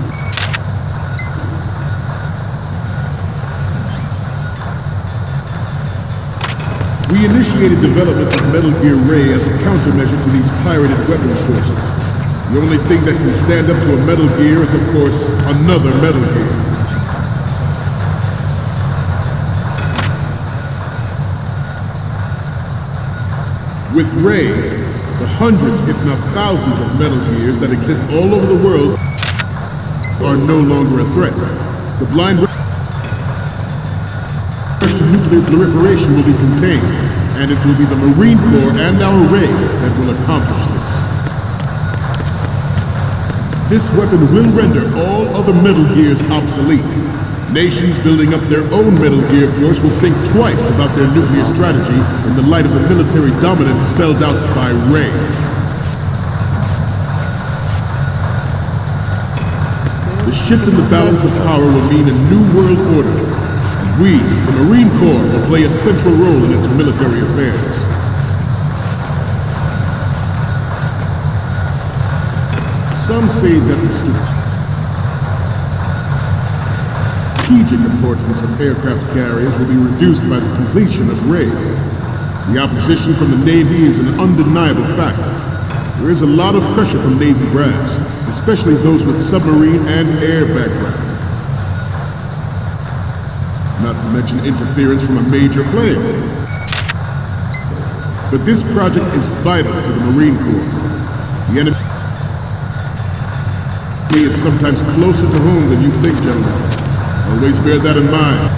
We initiated development of Metal Gear Ray as a countermeasure to these pirated weapons forces. The only thing that can stand up to a Metal Gear is, of course, another Metal Gear. With Ray, the hundreds, if not thousands of Metal Gears that exist all over the world are no longer a threat. The blind rush to nuclear proliferation will be contained, and it will be the Marine Corps and our Ray that will accomplish this. This weapon will render all other Metal Gears obsolete. Nations building up their own Metal Gear force will think twice about their nuclear strategy in the light of the military dominance spelled out by Ray. The shift in the balance of power will mean a new world order, and we, the Marine Corps, will play a central role in its military affairs. Some say that the strategic importance of aircraft carriers will be reduced by the completion of Ray. The opposition from the Navy is an undeniable fact. There is a lot of pressure from Navy brass, especially those with submarine and air background. Not to mention interference from a major player. But this project is vital to the Marine Corps. The enemy is sometimes closer to home than you think, gentlemen. Always bear that in mind.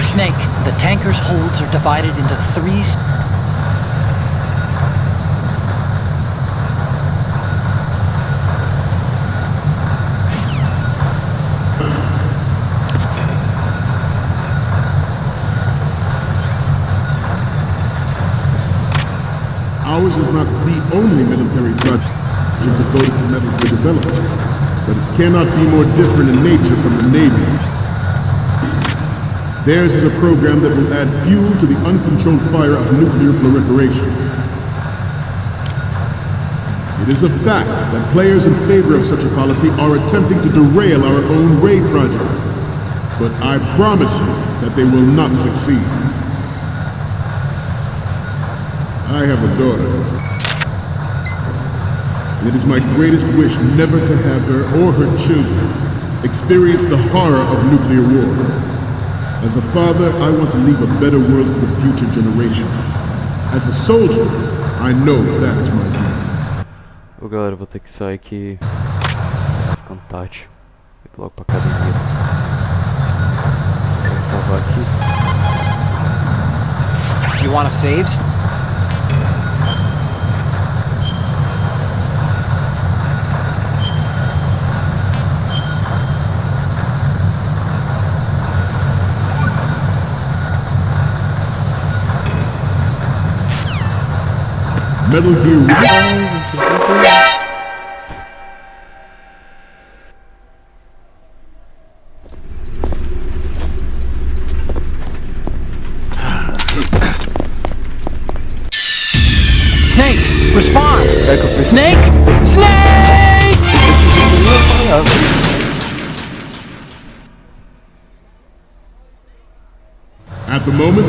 Snake, the tanker's holds are divided into 3... Ours is not the only military project devoted to Metal Gear development, but it cannot be more different in nature from the Navy's. Theirs is a program that will add fuel to the uncontrolled fire of nuclear proliferation. It is a fact that players in favor of such a policy are attempting to derail our own Ray project, but I promise you that they will not succeed. I have a daughter. It is my greatest wish never to have her or her children experience the horror of nuclear war. As a father, I want to leave a better world for the future generation. As a soldier, I know that is my duty. Ô galera, vou ter que sair aqui. Ficando tarde. Vou logo pra academia. Vou salvar aqui. You wanna save? Metal Gear Snake, respond! Snake! Snake! At the moment,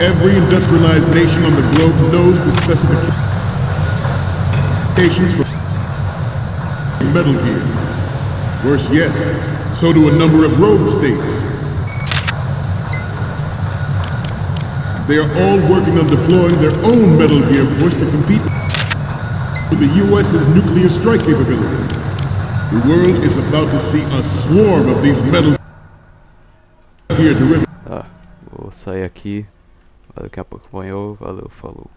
every industrialized nation on the globe knows the specifications for Metal Gear. Worse yet, so do a number of rogue states. They are all working on deploying their own Metal Gear force to compete with the US's nuclear strike capability. The world is about to see a swarm of these Metal Gear derivatives. Tá, vou sair aqui. Valeu quem acompanhou. Valeu, falou.